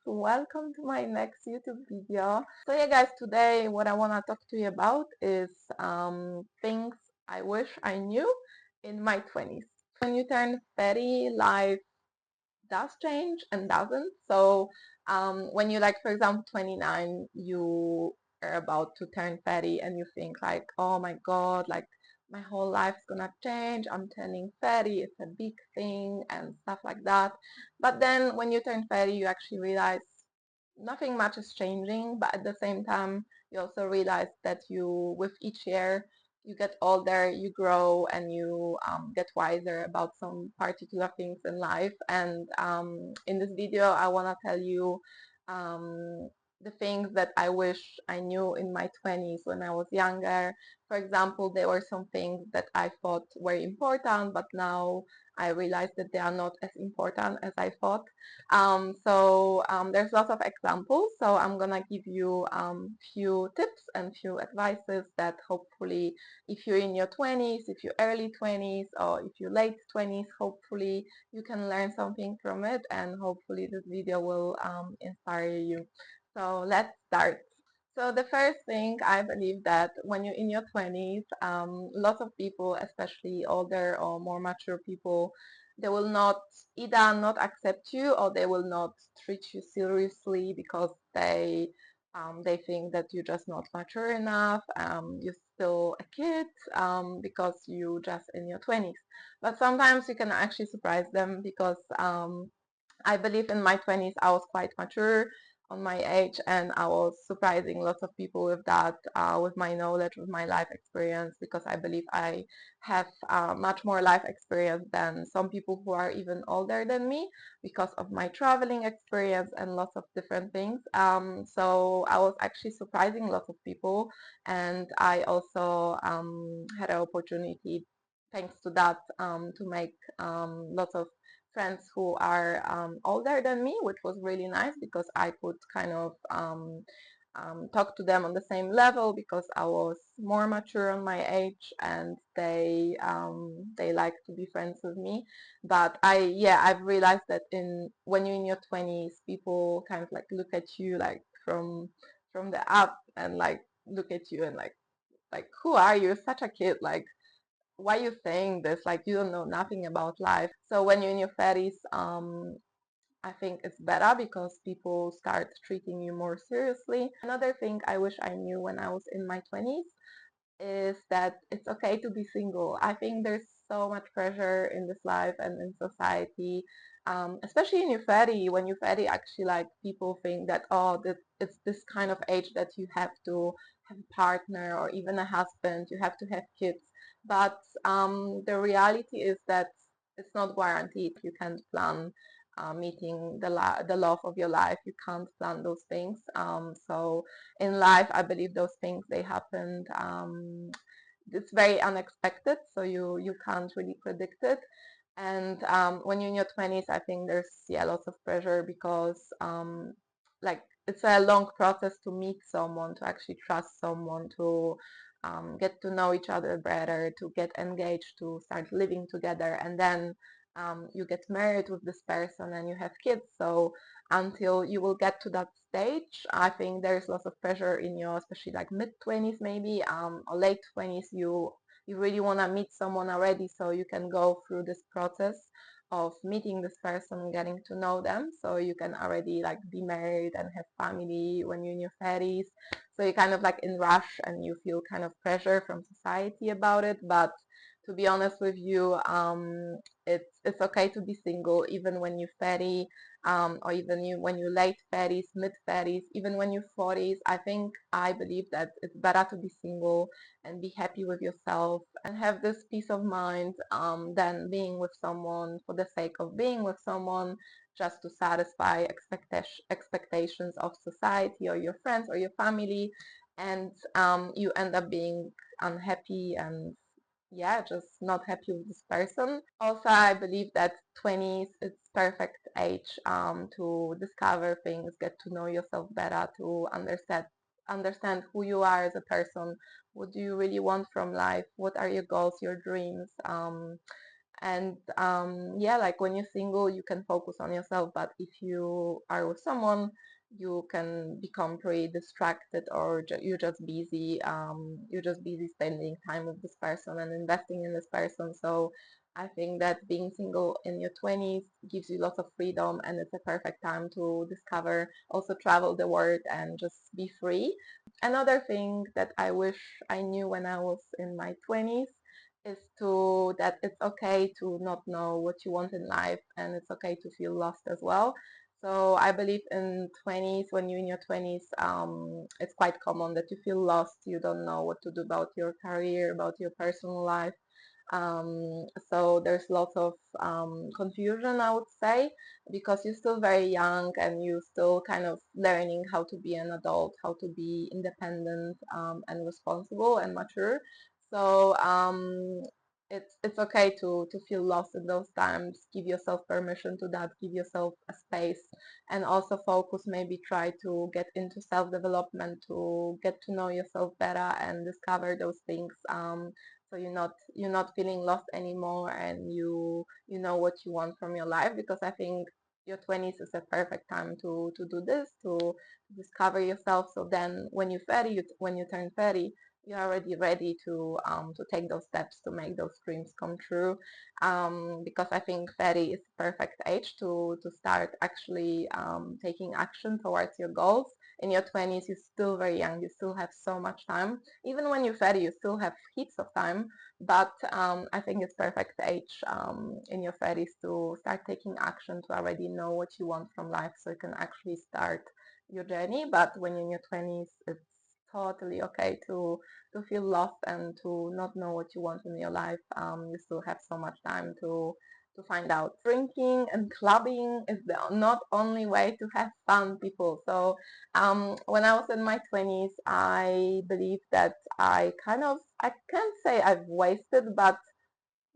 welcome to my next YouTube video. So yeah guys, today what I want to talk to you about is things I wish I knew in my 20s. When you turn 30, life does change and doesn't. So when you like, for example, 29, you are about to turn 30 and you think like, oh my God, like my whole life's gonna change. I'm turning 30, it's a big thing and stuff like that. But then when you turn 30, you actually realize nothing much is changing, but at the same time, you also realize that with each year, you get older, you grow, and you get wiser about some particular things in life. And in this video, I want to tell you um, the things that I wish I knew in my 20s when I was younger. For example, there were some things that I thought were important, but now I realize that they are not as important as I thought. There's lots of examples. So I'm gonna give you few tips and few advices that hopefully, if you're in your 20s, if you're early 20s, or if you're late 20s, hopefully you can learn something from it, and hopefully this video will inspire you. So let's start. So the first thing, I believe that when you're in your 20s, lots of people, especially older or more mature people, they will not either not accept you, or they will not treat you seriously because they think that you're just not mature enough. You're still a kid because you just in your 20s. But sometimes you can actually surprise them because I believe in my 20s I was quite mature on my age, and I was surprising lots of people with that, with my knowledge, with my life experience, because I believe I have much more life experience than some people who are even older than me because of my traveling experience and lots of different things. So I was actually surprising lots of people, and I also had an opportunity, thanks to that, to make lots of friends who are older than me, which was really nice because I could kind of talk to them on the same level because I was more mature on my age, and they like to be friends with me. But I've realized that in when you're in your 20s, people kind of like look at you like from the up, and like look at you and like who are you? Such a kid, like why are you saying this? Like you don't know nothing about life. So when you're in your 30s, I think it's better because people start treating you more seriously. Another thing I wish I knew when I was in my 20s is that it's okay to be single. I think there's so much pressure in this life and in society, especially in your 30. When you're 30, actually, like people think that, oh, that it's this kind of age that you have to have a partner or even a husband, you have to have kids. But the reality is that it's not guaranteed. You can't plan meeting the love of your life. You can't plan those things. So in life, I believe those things, they happened. It's very unexpected, so you can't really predict it. And when you're in your 20s, I think there's lots of pressure because like it's a long process to meet someone, to actually trust someone, to get to know each other better, to get engaged, to start living together, and then you get married with this person and you have kids. So until you will get to that stage, I think there's lots of pressure in your, especially like mid 20s maybe, or late 20s. You really want to meet someone already, so you can go through this process of meeting this person, getting to know them, so you can already like be married and have family when you're in your 30s. So you're kind of like in rush and you feel kind of pressure from society about it. But to be honest with you, it's okay to be single even when you're 30, or even when you're late 30s, mid 30s, even when you're 40s. I believe that it's better to be single and be happy with yourself and have this peace of mind, than being with someone for the sake of being with someone, just to satisfy expectations of society or your friends or your family, and you end up being unhappy and just not happy with this person. Also, I believe that 20s is perfect age to discover things, get to know yourself better, to understand who you are as a person. What do you really want from life? What are your goals, your dreams? And yeah, like when you're single, you can focus on yourself, but if you are with someone, you can become pretty distracted, or you're just busy. You're just busy spending time with this person and investing in this person. So I think that being single in your 20s gives you lots of freedom, and it's a perfect time to discover, also travel the world and just be free. Another thing that I wish I knew when I was in my 20s is to that it's okay to not know what you want in life, and it's okay to feel lost as well. So I believe in 20s, when you're in your 20s, it's quite common that you feel lost. You don't know what to do about your career, about your personal life. So there's lots of confusion, I would say, because you're still very young and you're still kind of learning how to be an adult, how to be independent and responsible and mature. So it's okay to feel lost in those times. Give yourself permission to that. Give yourself a space, and also focus. Maybe try to get into self-development to get to know yourself better and discover those things. So you're not feeling lost anymore, and you know what you want from your life, because I think your 20s is a perfect time to do this, to discover yourself. So then when you're 30, when you turn 30, you're already ready to take those steps to make those dreams come true. Because I think 30 is the perfect age to start actually taking action towards your goals. In your 20s, you're still very young, you still have so much time. Even when you're 30, you still have heaps of time, but I think it's perfect age in your 30s to start taking action, to already know what you want from life, so you can actually start your journey. But when you're in your 20s, it's totally okay to feel lost and to not know what you want in your life. You still have so much time to find out. Drinking and clubbing is the not only way to have fun, people. So when I was in my 20s, I believe that I can't say I've wasted, but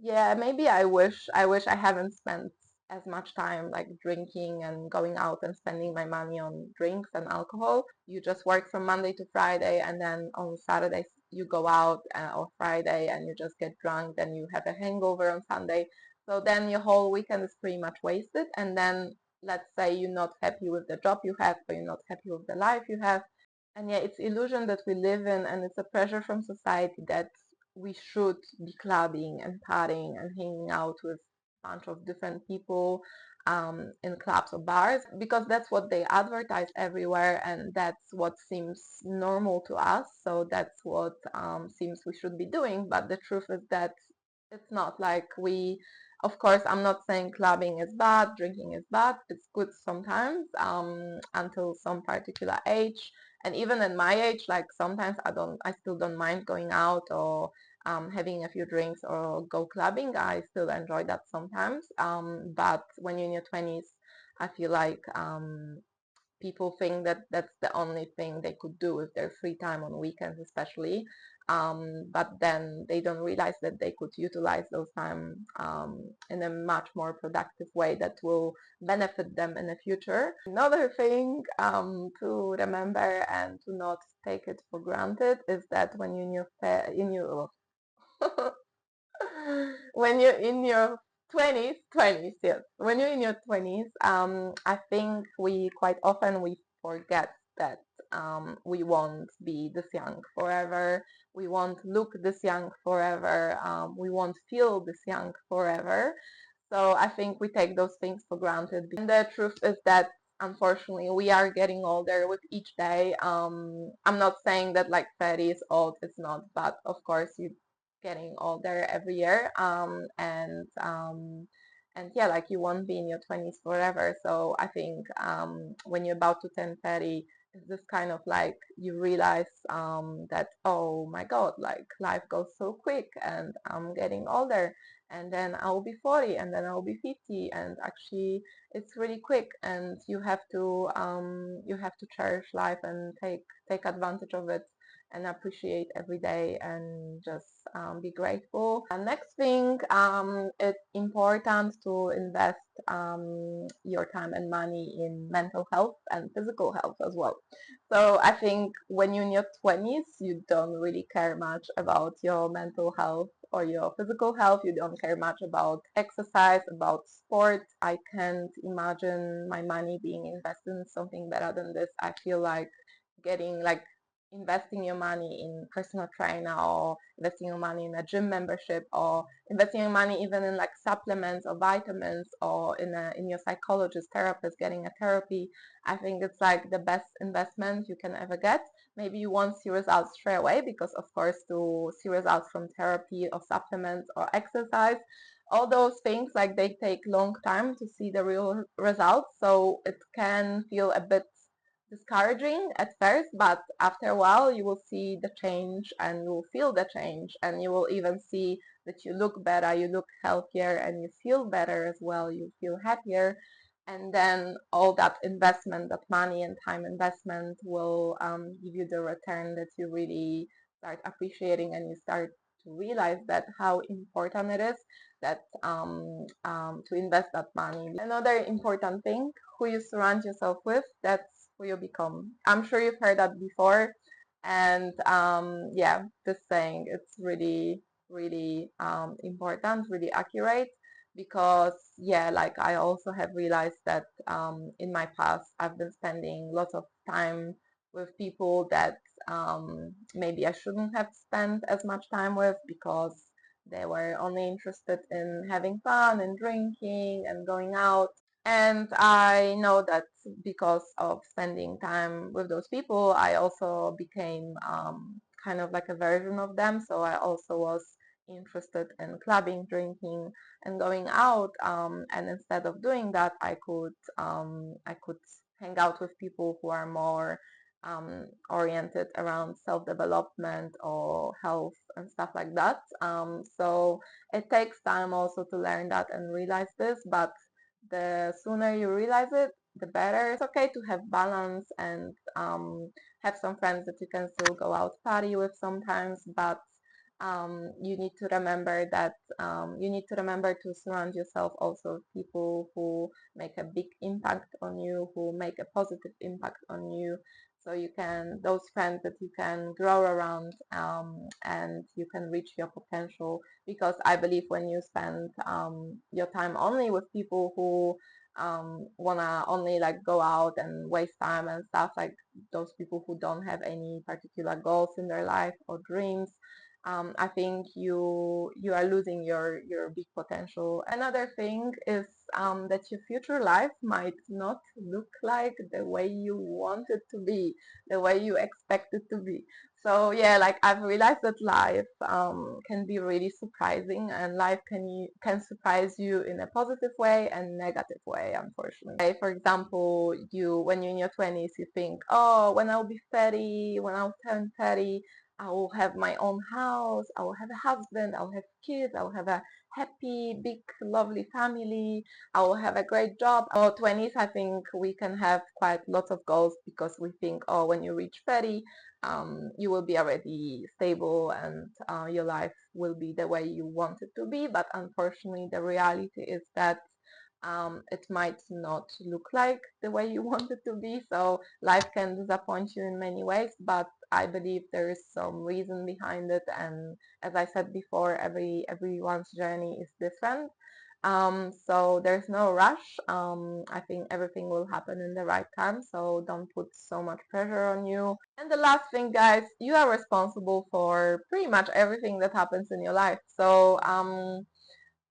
yeah, maybe I wish I haven't spent as much time like drinking and going out and spending my money on drinks and alcohol. You just work from Monday to Friday, and then on Saturdays you go out, or Friday, and you just get drunk, then you have a hangover on Sunday. So then your whole weekend is pretty much wasted. And then let's say you're not happy with the job you have, or you're not happy with the life you have. And yeah, it's illusion that we live in, and it's a pressure from society that we should be clubbing and partying and hanging out with a bunch of different people in clubs or bars, because that's what they advertise everywhere, and that's what seems normal to us. So that's what seems we should be doing. But the truth is that it's not. Like, of course, I'm not saying clubbing is bad, drinking is bad. It's good sometimes, until some particular age. And even at my age, like sometimes I still don't mind going out, or having a few drinks, or go clubbing. I still enjoy that sometimes. But when you're in your 20s, I feel like people think that that's the only thing they could do with their free time on weekends, especially. But then they don't realize that they could utilize those time in a much more productive way that will benefit them in the future. Another thing to remember and to not take it for granted is that when you're in your when you're in your 20s, yes, when you're in your 20s, I think we quite often we forget that we won't be this young forever. We won't look this young forever. We won't feel this young forever. So I think we take those things for granted. And the truth is that unfortunately we are getting older with each day. I'm not saying that like 30 is old, it's not, but of course you getting older every year. And yeah, like you won't be in your 20s forever. So I think when you're about to turn 30, it's this kind of like you realize that, oh my God, like life goes so quick, and I'm getting older, and then I'll be 40, and then I'll be 50, and actually it's really quick, and you have to cherish life and take advantage of it, and appreciate every day, and just be grateful. And next thing, it's important to invest your time and money in mental health and physical health as well. So I think when you're in your 20s, you don't really care much about your mental health or your physical health. You don't care much about exercise, about sport. I can't imagine my money being invested in something better than this. I feel like getting like investing your money in personal trainer, or investing your money in a gym membership, or investing your money even in like supplements or vitamins, or in your psychologist, therapist, getting a therapy. I think it's like the best investment you can ever get. Maybe you won't see results straight away, because of course to see results from therapy or supplements or exercise, all those things, like they take long time to see the real results. So it can feel a bit discouraging at first, but after a while you will see the change, and you will feel the change, and you will even see that you look better, you look healthier, and you feel better as well, you feel happier. And then all that investment, that money and time investment, will give you the return that you really start appreciating, and you start to realize that how important it is that to invest that money. Another important thing, who you surround yourself with, that's who you become. I'm sure you've heard that before, and yeah, this saying, it's really, really important, really accurate, because yeah, like I also have realized that in my past I've been spending lots of time with people that maybe I shouldn't have spent as much time with, because they were only interested in having fun and drinking and going out. And I know that because of spending time with those people, I also became kind of like a version of them. So I also was interested in clubbing, drinking, and going out. And instead of doing that, I could hang out with people who are more oriented around self-development or health and stuff like that. So it takes time also to learn that and realize this, but the sooner you realize it, the better. It's okay to have balance and have some friends that you can still go out party with sometimes, but you need to remember that you need to remember to surround yourself also with people who make a big impact on you, who make a positive impact on you. So you can, those friends that you can grow around, and you can reach your potential. Because I believe when you spend your time only with people who wanna only like go out and waste time and stuff, like those people who don't have any particular goals in their life or dreams, I think you are losing your big potential. Another thing is that your future life might not look like the way you want it to be, the way you expect it to be. So yeah, like I've realized that life can be really surprising, and life can surprise you in a positive way and negative way, unfortunately. For example, you when you're in your 20s, you think, oh, when I'll be 30, when I'll turn 30, I will have my own house, I will have a husband, I'll have kids, I'll have a happy, big, lovely family, I will have a great job. Our 20s, I think we can have quite lots of goals, because we think, oh, when you reach 30, you will be already stable, and your life will be the way you want it to be. But unfortunately, the reality is that it might not look like the way you want it to be. So life can disappoint you in many ways, but I believe there is some reason behind it. And as I said before, everyone's journey is different. So there's no rush. I think everything will happen in the right time. So don't put so much pressure on you. And the last thing, guys, you are responsible for pretty much everything that happens in your life. So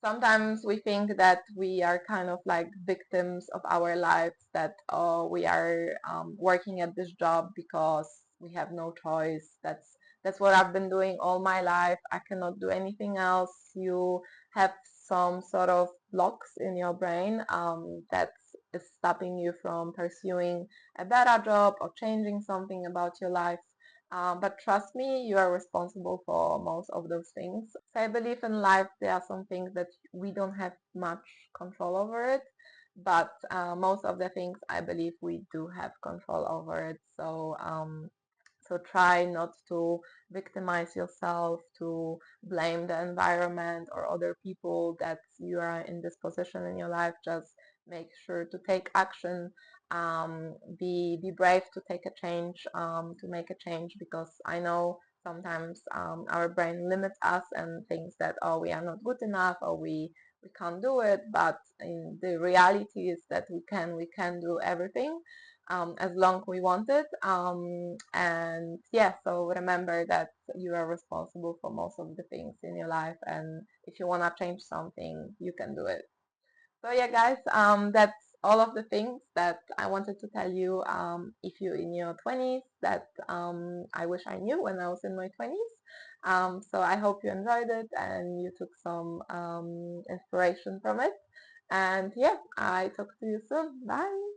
sometimes we think that we are kind of like victims of our lives, that oh, we are working at this job because we have no choice. That's what I've been doing all my life. I cannot do anything else. You have some sort of blocks in your brain that is stopping you from pursuing a better job or changing something about your life. But trust me, you are responsible for most of those things. So I believe in life there are some things that we don't have much control over it, but most of the things I believe we do have control over it. So try not to victimize yourself, to blame the environment or other people that you are in this position in your life. Just make sure to take action. Be brave to take a change, to make a change, because I know sometimes our brain limits us and thinks that, oh, we are not good enough, or we can't do it. But in the reality is that we can do everything, as long we want it. And yeah, so remember that you are responsible for most of the things in your life, and if you want to change something, you can do it. So yeah, guys, that's all of the things that I wanted to tell you. If you're in your 20s, that I wish I knew when I was in my 20s. So I hope you enjoyed it and you took some inspiration from it. And yeah, I talk to you soon. Bye.